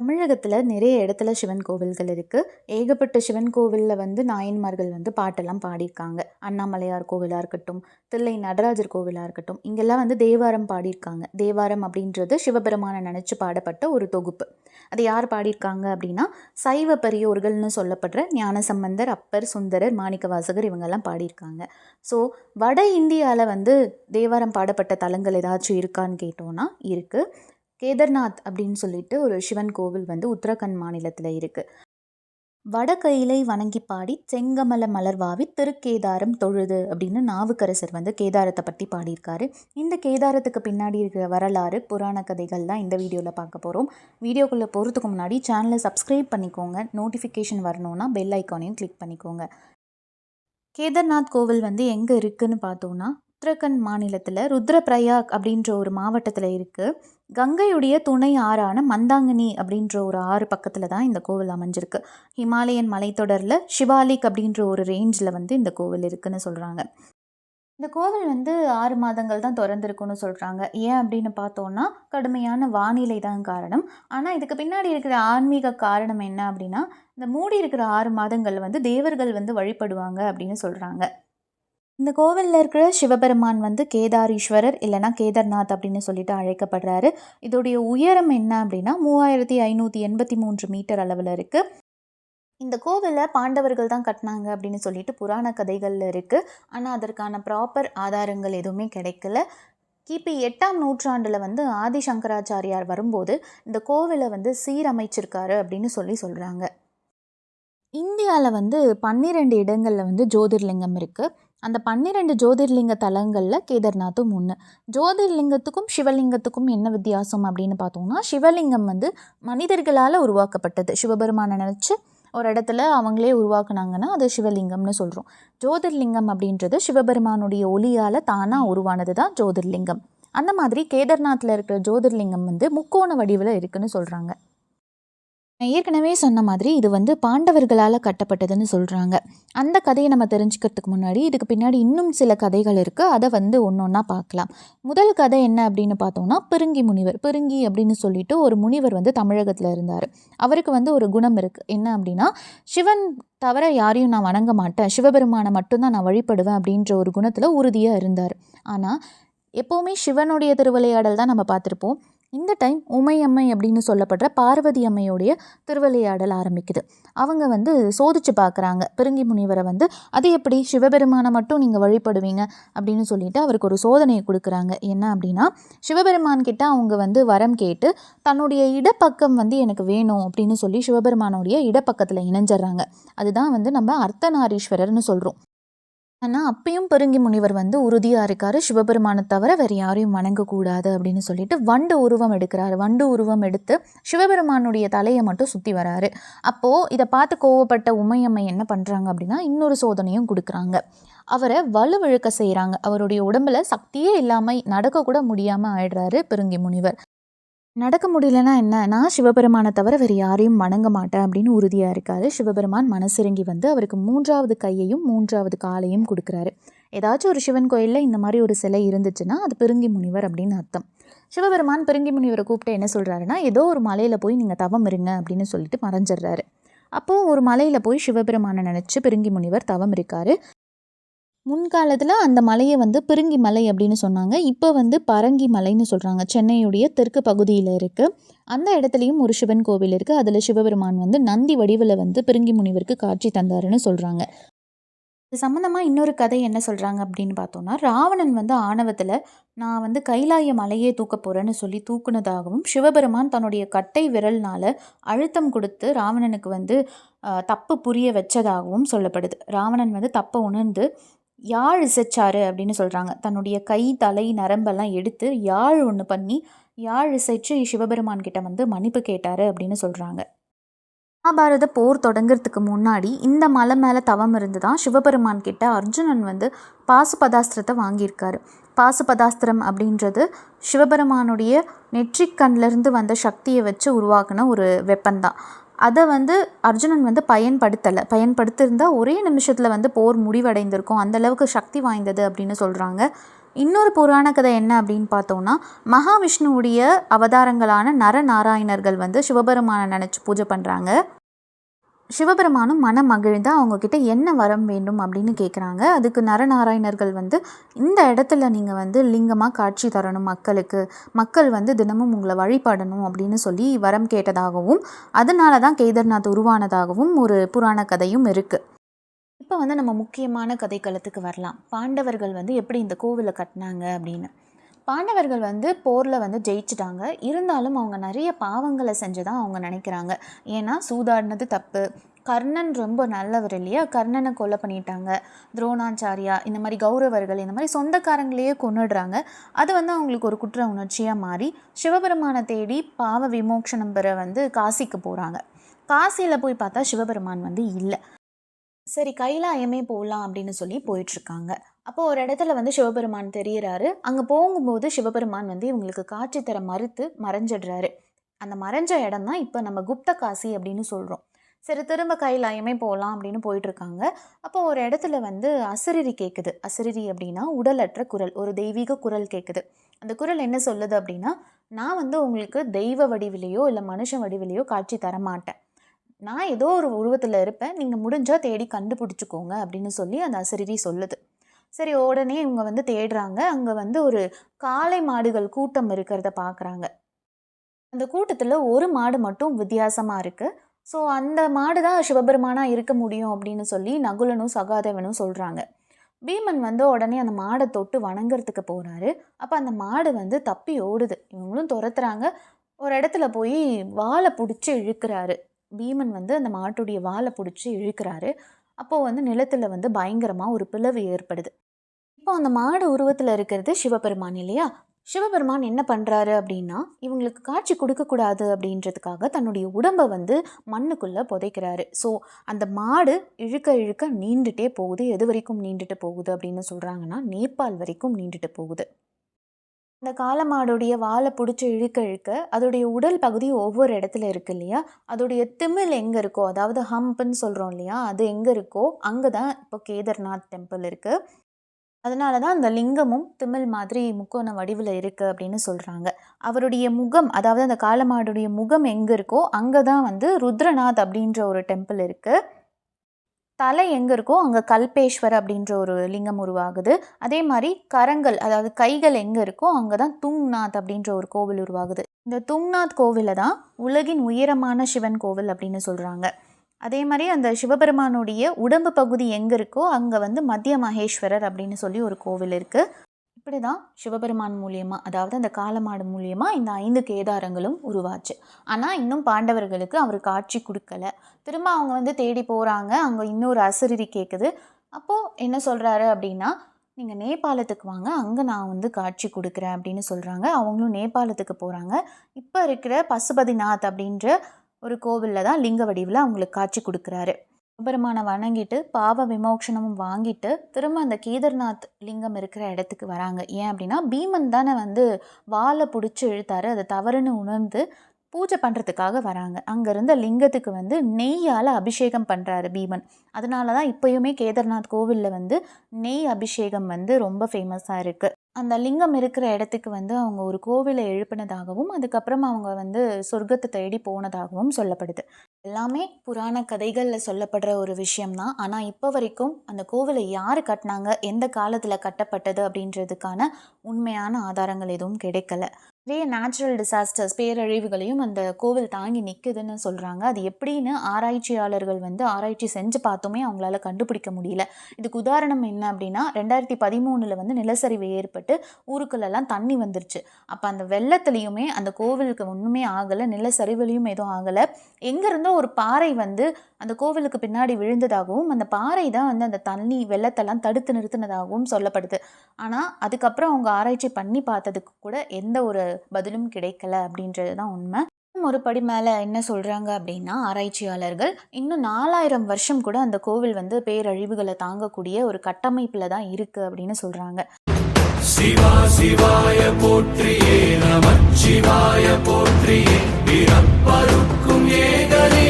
தமிழகத்துல நிறைய இடத்துல சிவன் கோவில்கள் இருக்கு. ஏகப்பட்ட சிவன் கோவில்ல நாயன்மார்கள் பாட்டெல்லாம் பாடியிருக்காங்க. அண்ணாமலையார் கோவிலா இருக்கட்டும், தில்லை நடராஜர் கோவிலா இருக்கட்டும், இங்கெல்லாம் தேவாரம் பாடியிருக்காங்க. தேவாரம் அப்படின்றது சிவபெருமானை நினைச்சு பாடப்பட்ட ஒரு தொகுப்பு. அது யார் பாடியிருக்காங்க அப்படின்னா, சைவ பெரியோர்கள்னு சொல்லப்படுற ஞானசம்பந்தர், அப்பர், சுந்தரர், மாணிக்கவாசகர் இவங்கெல்லாம் பாடியிருக்காங்க. ஸோ வட இந்தியாவில் தேவாரம் பாடப்பட்ட தலங்கள் ஏதாச்சும் இருக்கான்னு கேட்டோன்னா இருக்கு. கேதார்நாத் அப்படின்னு சொல்லிட்டு ஒரு சிவன் கோவில் உத்தரகண்ட் மாநிலத்தில் இருக்குது. வடகையிலை வணங்கி பாடி செங்கமல மலர்வாவி திருக்கேதாரம் தொழுது அப்படின்னு நாவுக்கரசர் கேதாரத்தை பற்றி பாடியிருக்காரு. இந்த கேதாரத்துக்கு பின்னாடி இருக்கிற வரலாறு, புராண கதைகள் தான் இந்த வீடியோவில் பார்க்க போகிறோம். வீடியோக்குள்ளே போகிறதுக்கு முன்னாடி சேனலை சப்ஸ்கிரைப் பண்ணிக்கோங்க. நோட்டிஃபிகேஷன் வரணுன்னா பெல் ஐக்கானையும் கிளிக் பண்ணிக்கோங்க. கேதார்நாத் கோவில் எங்கே இருக்குதுன்னு பார்த்தோன்னா உத்தரகண்ட் மாநிலத்தில் ருத்ரபிரயாக் அப்படின்ற ஒரு மாவட்டத்தில் இருக்குது. கங்கையுடைய துணை ஆறான மந்தாங்கினி அப்படின்ற ஒரு ஆறு பக்கத்தில் தான் இந்த கோவில் அமைஞ்சிருக்கு. ஹிமாலயன் மலைத்தொடரில் ஷிவாலிக் அப்படின்ற ஒரு ரேஞ்சில் இந்த கோவில் இருக்குதுன்னு சொல்கிறாங்க. இந்த கோவில் 6 மாதங்கள் தான் திறந்திருக்குன்னு சொல்கிறாங்க. ஏன் அப்படின்னு பார்த்தோன்னா கடுமையான வானிலை தான் காரணம். ஆனால் இதுக்கு பின்னாடி இருக்கிற ஆன்மீக காரணம் என்ன அப்படின்னா, இந்த மூடி இருக்கிற 6 மாதங்கள் தேவர்கள் வழிபடுவாங்க அப்படின்னு சொல்கிறாங்க. இந்த கோவிலில் இருக்கிற சிவபெருமான் கேதாரீஸ்வரர் இல்லைனா கேதார்நாத் அப்படின்னு சொல்லிட்டு அழைக்கப்படுறாரு. இதோடைய உயரம் என்ன அப்படின்னா 3583 மீட்டர் அளவில் இருக்குது. இந்த கோவிலை பாண்டவர்கள் தான் கட்டினாங்க அப்படின்னு சொல்லிட்டு புராண கதைகளில் இருக்குது. ஆனால் அதற்கான ப்ராப்பர் ஆதாரங்கள் எதுவுமே கிடைக்கல. கிபி 8ஆம் நூற்றாண்டில் ஆதிசங்கராச்சாரியார் வரும்போது இந்த கோவிலை சீரமைச்சிருக்காரு அப்படின்னு சொல்கிறாங்க. இந்தியாவில் 12 இடங்களில் ஜோதிர்லிங்கம் இருக்குது. அந்த 12 ஜோதிர்லிங்க தலங்களில் கேதார்நாத்தும் ஒன்று. ஜோதிர்லிங்கத்துக்கும் சிவலிங்கத்துக்கும் என்ன வித்தியாசம் அப்படின்னு பார்த்தோம்னா, சிவலிங்கம் மனிதர்களால் உருவாக்கப்பட்டது. சிவபெருமானை நினச்சி ஒரு இடத்துல அவங்களே உருவாக்குனாங்கன்னா அது சிவலிங்கம்னு சொல்கிறோம். ஜோதிர்லிங்கம் அப்படின்றது சிவபெருமானுடைய ஒளியால் தானாக உருவானது தான் ஜோதிர்லிங்கம். அந்த மாதிரி கேதார்நாத்தில் இருக்கிற ஜோதிர்லிங்கம் முக்கோண வடிவில் இருக்குதுன்னு சொல்கிறாங்க. ஏற்கனவே சொன்ன மாதிரி இது பாண்டவர்களால் கட்டப்பட்டதுன்னு சொல்கிறாங்க. அந்த கதையை நம்ம தெரிஞ்சுக்கிறதுக்கு முன்னாடி இதுக்கு பின்னாடி இன்னும் சில கதைகள் இருக்குது. அதை ஒன்று ஒன்றா பார்க்கலாம். முதல் கதை என்ன அப்படின்னு பார்த்தோம்னா, பிருங்கி முனிவர். பிருங்கி அப்படின்னு சொல்லிட்டு ஒரு முனிவர் தமிழகத்தில் இருந்தார். அவருக்கு ஒரு குணம் இருக்குது. என்ன அப்படின்னா, சிவன் தவிர யாரையும் நான் வணங்க மாட்டேன், சிவபெருமானை மட்டும்தான் நான் வழிபடுவேன் அப்படின்ற ஒரு குணத்தில் உறுதியாக இருந்தார். ஆனால் எப்போவுமே சிவனுடைய திருவிளையாடல் தான் நம்ம பார்த்துருப்போம். இந்த டைம் உமையம்மை அப்படின்னு சொல்லப்படுற பார்வதி அம்மையோடைய திருவிளையாடல் ஆரம்பிக்குது. அவங்க சோதிச்சு பார்க்குறாங்க பிருங்கி முனிவரை. அது எப்படி சிவபெருமானை மட்டும் நீங்கள் வழிபடுவீங்க அப்படின்னு சொல்லிட்டு அவருக்கு ஒரு சோதனையை கொடுக்குறாங்க. என்ன அப்படின்னா, சிவபெருமான் கிட்ட அவங்க வரம் கேட்டு தன்னுடைய இடப்பக்கம் எனக்கு வேணும் அப்படின்னு சொல்லி சிவபெருமானுடைய இடப்பக்கத்தில் இணைஞ்சிட்றாங்க. அதுதான் நம்ம அர்த்தநாரீஸ்வரர்னு சொல்கிறோம். ஆனால் அப்பயும் பிருங்கி முனிவர் உறுதியாக இருக்கார், சிவபெருமானை தவிர வேறு யாரையும் வணங்கக்கூடாது அப்படின்னு சொல்லிட்டு வண்டு உருவம் எடுக்கிறாரு. வண்டு உருவம் எடுத்து சிவபெருமானுடைய தலையை மட்டும் சுற்றி வராரு. அப்போது இதை பார்த்து கோவப்பட்ட உமையம்மை என்ன பண்ணுறாங்க அப்படின்னா, இன்னொரு சோதனையும் கொடுக்குறாங்க. அவரை வலுவிழுக்க செய்கிறாங்க. அவருடைய உடம்புல சக்தியே இல்லாமல் நடக்கக்கூட முடியாமல் ஆயிடுறாரு பிருங்கி முனிவர். நடக்க முடியலன்னா என்ன, நான் சிவபெருமானை தவிர வேறு யாரையும் வணங்க மாட்டேன் அப்படின்னு உறுதியாக இருக்காரு. சிவபெருமான் மனசிறங்கி அவருக்கு 3வது கையையும் 3வது காலையும் கொடுக்குறாரு. ஏதாச்சும் ஒரு சிவன் கோயிலில் இந்த மாதிரி ஒரு சிலை இருந்துச்சுன்னா அது பிருங்கி முனிவர் அப்படின்னு அர்த்தம். சிவபெருமான் பிருங்கி முனிவரை கூப்பிட்டு என்ன சொல்கிறாருன்னா, ஏதோ ஒரு மலையில் போய் நீங்கள் தவம் இருங்க அப்படின்னு சொல்லிட்டு மறைஞ்சிடுறாரு. அப்போது ஒரு மலையில் போய் சிவபெருமானை நினச்சி பிருங்கி முனிவர் தவம் இருக்கார். முன்காலத்தில் அந்த மலையை பிருங்கி மலை அப்படின்னு சொன்னாங்க. இப்போ பரங்கி மலைன்னு சொல்கிறாங்க. சென்னையுடைய தெற்கு பகுதியில் இருக்குது. அந்த இடத்துலையும் ஒரு சிவன் கோவில் இருக்குது. அதில் சிவபெருமான் நந்தி வடிவில் பிருங்கி முனிவருக்கு காட்சி தந்தாருன்னு சொல்கிறாங்க. இது சம்மந்தமாக இன்னொரு கதை என்ன சொல்கிறாங்க அப்படின்னு பார்த்தோன்னா, ராவணன் ஆணவத்தில் நான் கைலாய மலையே தூக்க போகிறேன்னு சொல்லி தூக்குனதாகவும், சிவபெருமான் தன்னுடைய கட்டை விரல்னால் அழுத்தம் கொடுத்து ராவணனுக்கு தப்பு புரிய வச்சதாகவும் சொல்லப்படுது. ராவணன் தப்பை உணர்ந்து யாழ் இசைச்சாரு அப்படின்னு சொல்கிறாங்க. தன்னுடைய கை, தலை, நரம்பெல்லாம் எடுத்து யாழ் ஒன்று பண்ணி யாழ் இசைச்சு சிவபெருமான் கிட்ட மன்னிப்பு கேட்டார் அப்படின்னு சொல்கிறாங்க. மகாபாரத போர் தொடங்கிறதுக்கு முன்னாடி இந்த மலை மேலே தவம் இருந்து தான் சிவபெருமான் கிட்ட அர்ஜுனன் பாசுபதாஸ்திரத்தை வாங்கியிருக்காரு. பாசுபதாஸ்திரம் அப்படின்றது சிவபெருமானுடைய நெற்றிக்கண்ணிலேருந்து வந்த சக்தியை வச்சு உருவாக்கின ஒரு வெப்பன் தான். அதை அர்ஜுனன் பயன்படுத்தியிருந்தால் ஒரே நிமிஷத்தில் போர் முடிவடைந்திருக்கும். அந்தளவுக்கு சக்தி வாய்ந்தது அப்படின்னு சொல்கிறாங்க. இன்னொரு புராண கதை என்ன அப்படின்னு பார்த்தோம்னா, மகாவிஷ்ணுவுடைய அவதாரங்களான நரநாராயணர்கள் வந்து சிவபெருமானை நினச்சி பூஜை பண்ணுறாங்க. சிவபெருமானும் மனம் மகிழ்ந்து அவங்கக்கிட்ட என்ன வரம் வேண்டும் அப்படின்னு கேட்குறாங்க. அதுக்கு நரநாராயணர்கள் வந்து, இந்த இடத்துல நீங்கள் வந்து லிங்கமாக காட்சி தரணும் மக்களுக்கு, மக்கள் வந்து தினமும் உங்களை வழிபடணும் அப்படின்னு சொல்லி வரம் கேட்டதாகவும், அதனால தான் கேதார்நாத் உருவானதாகவும் ஒரு புராண கதையும் இருக்குது. இப்போ வந்து நம்ம முக்கியமான கதைக்களத்துக்கு வரலாம். பாண்டவர்கள் வந்து எப்படி இந்த கோவிலை கட்டினாங்க அப்படின்னு. பாண்டவர்கள் வந்து போரில் வந்து ஜெயிச்சிட்டாங்க. இருந்தாலும் அவங்க நிறைய பாவங்களை செஞ்சதான் அவங்க நினைக்கிறாங்க. ஏன்னா சூதாடினது தப்பு, கர்ணன் ரொம்ப நல்லவர் இல்லையா, கர்ணனை கொலை பண்ணிட்டாங்க, துரோணாச்சாரியா இந்த மாதிரி கௌரவர்கள் இந்த மாதிரி சொந்தக்காரங்களையே கொன்னுடுறாங்க. அது வந்து அவங்களுக்கு ஒரு குற்ற உணர்ச்சியாக மாறி சிவபெருமானை தேடி பாவ விமோக்ஷனம் பெற வந்து காசிக்கு போகிறாங்க. காசியில் போய் பார்த்தா சிவபெருமான் வந்து இல்லை. சரி கைலாயமே போகலாம் அப்படின்னு சொல்லி போயிட்டுருக்காங்க. அப்போது ஒரு இடத்துல வந்து சிவபெருமான் தெரிகிறாரு. அங்கே போகும்போது சிவபெருமான் வந்து இவங்களுக்கு காட்சி தர மறுத்து மறைஞ்சிடுறாரு. அந்த மறைஞ்ச இடம் தான் இப்போ நம்ம குப்த காசி அப்படின்னு சொல்கிறோம். சரி திரும்ப கைலாயமே போகலாம் அப்படின்னு போயிட்டுருக்காங்க. அப்போ ஒரு இடத்துல வந்து அசரீரி கேட்குது. அசரீரி அப்படின்னா உடலற்ற குரல், ஒரு தெய்வீக குரல் கேட்குது. அந்த குரல் என்ன சொல்லுது அப்படின்னா, நான் வந்து உங்களுக்கு தெய்வ வடிவிலையோ இல்லை மனுஷ வடிவிலையோ காட்சி தரமாட்டேன், நான் ஏதோ ஒரு உருவத்தில் இருப்பேன், நீங்கள் முடிஞ்சால் தேடி கண்டுபிடிச்சிக்கோங்க அப்படின்னு சொல்லி அந்த அசரீரி சொல்லுது. சரி உடனே இவங்க வந்து தேடுறாங்க. அங்கே வந்து ஒரு காளை மாடுகள் கூட்டம் இருக்கிறத பார்க்குறாங்க. அந்த கூட்டத்தில் ஒரு மாடு மட்டும் வித்தியாசமாக இருக்குது. ஸோ அந்த மாடு தான் சிவபெருமானாக இருக்க முடியும் அப்படின்னு சொல்லி நகுலனும் சகாதேவனும் சொல்கிறாங்க. பீமன் வந்து உடனே அந்த மாடை தொட்டு வணங்குறதுக்கு போகிறாரு. அப்போ அந்த மாடு வந்து தப்பி ஓடுது. இவங்களும் துரத்துறாங்க. ஒரு இடத்துல போய் வாலை பிடிச்சி இழுக்கிறாரு. பீமன் வந்து அந்த மாட்டுடைய வாலை பிடிச்சி இழுக்கிறாரு. அப்போது வந்து நிலத்தில் வந்து பயங்கரமாக ஒரு பிளவு ஏற்படுது. இப்போ அந்த மாடு உருவத்தில் இருக்கிறது சிவபெருமான் இல்லையா. சிவபெருமான் என்ன பண்ணுறாரு அப்படின்னா, இவங்களுக்கு காட்சி கொடுக்கக்கூடாது அப்படின்றதுக்காக தன்னுடைய உடம்பை வந்து மண்ணுக்குள்ளே புதைக்கிறாரு. ஸோ அந்த மாடு இழுக்க இழுக்க நீண்டுட்டே போகுது. எது வரைக்கும் நீண்டுட்டு போகுது அப்படின்னு சொல்கிறாங்கன்னா, நேபாள் வரைக்கும் நீண்டுட்டு போகுது. அந்த காளமாடுடைய வாலை பிடிச்சி இழுக்க இழுக்க அதோடைய உடல் பகுதி ஒவ்வொரு இடத்துல இருக்குது இல்லையா, அதோடைய திமில் எங்கே இருக்கோ, அதாவது ஹம்ப்னு சொல்கிறோம் இல்லையா, அது எங்கே இருக்கோ அங்கே தான் இப்போ கேதார்நாத் டெம்பிள் இருக்குது. அதனால தான் அந்த லிங்கமும் திமில் மாதிரி முக்கோண வடிவில் இருக்குது அப்படின்னு சொல்கிறாங்க. அவருடைய முகம், அதாவது அந்த காளமாடுடைய முகம் எங்கே இருக்கோ அங்கே தான் வந்து ருத்ரநாத் அப்படின்ற ஒரு டெம்பிள் இருக்குது. தலை எங்கே இருக்கோ அங்கே கல்பேஸ்வர் அப்படின்ற ஒரு லிங்கம் உருவாகுது. அதே மாதிரி கரங்கள், அதாவது கைகள் எங்கே இருக்கோ அங்கே தான் துங்நாத் அப்படின்ற ஒரு கோவில் உருவாகுது. இந்த துங்நாத் கோவிலை தான் உலகின் உயரமான சிவன் கோவில் அப்படின்னு சொல்கிறாங்க. அதே மாதிரி அந்த சிவபெருமானுடைய உடம்பு பகுதி எங்கே இருக்கோ அங்கே வந்து மத்திய மகேஸ்வரர் அப்படின்னு சொல்லி ஒரு கோவில் இருக்குது. இப்படி தான் சிவபெருமான் மூலியமாக, அதாவது அந்த காளமாடு மூலியமாக இந்த 5 கேதாரங்களும் உருவாச்சு. ஆனால் இன்னும் பாண்டவர்களுக்கு அவர் காட்சி கொடுக்கல. திரும்ப அவங்க வந்து தேடி போகிறாங்க. அங்கே இன்னொரு அசரீரி கேட்குது. அப்போது என்ன சொல்கிறாரு அப்படின்னா, நீங்கள் நேபாளத்துக்கு வாங்க, அங்கே நான் வந்து காட்சி கொடுக்குறேன் அப்படின்னு சொல்கிறாங்க. அவங்களும் நேபாளத்துக்கு போகிறாங்க. இப்போ இருக்கிற பசுபதிநாத் அப்படின்ற ஒரு கோவிலில் தான் லிங்க வடிவில் அவங்களுக்கு காட்சி கொடுக்குறாரு. சிவபெருமானை வணங்கிட்டு பாவ விமோக்ஷனமும் வாங்கிட்டு திரும்ப அந்த கேதார்நாத் லிங்கம் இருக்கிற இடத்துக்கு வராங்க. ஏன் அப்படின்னா, பீமன் தானே வந்து வாலை பிடிச்சி இழுத்தாரு, அது தவறுன்னு உணர்ந்து பூஜை பண்ணுறதுக்காக வராங்க. அங்கே இருந்த லிங்கத்துக்கு வந்து நெய்யால் அபிஷேகம் பண்ணுறாரு பீமன். அதனால தான் இப்போயுமே கேதார்நாத் கோவிலில் வந்து நெய் அபிஷேகம் வந்து ரொம்ப ஃபேமஸாக இருக்குது. அந்த லிங்கம் இருக்கிற இடத்துக்கு வந்து அவங்க ஒரு கோவிலை எழுப்பினதாகவும் அதுக்கப்புறம் அவங்க வந்து சொர்க்கத்தை தேடி போனதாகவும் சொல்லப்படுது. எல்லாமே புராண கதைகளில் சொல்லப்படுற ஒரு விஷயம்தான். ஆனால் இப்போ வரைக்கும் அந்த கோவிலை யார் கட்டினாங்க, எந்த காலத்தில் கட்டப்பட்டது அப்படின்றதுக்கான உண்மையான ஆதாரங்கள் எதுவும் கிடைக்கல. நிறைய நேச்சுரல் டிசாஸ்டர்ஸ், பேரழிவுகளையும் அந்த கோவில் தாங்கி நிற்குதுன்னு சொல்கிறாங்க. அது எப்படின்னு ஆராய்ச்சியாளர்கள் வந்து ஆராய்ச்சி செஞ்சு பார்த்துமே அவங்களால கண்டுபிடிக்க முடியல. இதுக்கு உதாரணம் என்ன அப்படின்னா, 2013 வந்து நிலச்சரிவு ஏற்பட்டு ஊருக்குள்ளெல்லாம் தண்ணி வந்துருச்சு. அப்போ அந்த வெள்ளத்துலேயுமே அந்த கோவிலுக்கு ஒன்றுமே ஆகலை, நிலச்சரிவுலையும் எதுவும் ஆகலை. எங்கேருந்தோ ஒரு பாறை வந்து அந்த கோவிலுக்கு பின்னாடி விழுந்ததாகவும் அந்த பாறை தான் வந்து அந்த தண்ணி வெள்ளத்தெல்லாம் தடுத்து நிறுத்தினதாகவும் சொல்லப்படுது. ஆனால் அதுக்கப்புறம் அவங்க ஆராய்ச்சி பண்ணி பார்த்ததுக்கு கூட எந்த ஒரு பதிலும் கிடைக்கல அப்படின்றது தான் உண்மை. ஒரு படி மேலே என்ன சொல்கிறாங்க அப்படின்னா, ஆராய்ச்சியாளர்கள் இன்னும் 4000 வருஷம் கூட அந்த கோவில் வந்து பேரழிவுகளை தாங்கக்கூடிய ஒரு கட்டமைப்பில் தான் இருக்குது அப்படின்னு சொல்கிறாங்க. சிவா சிவாய போற்றியே, நமச்சிவாய போற்றியே, பிறப்பருக்கும் ஏகனே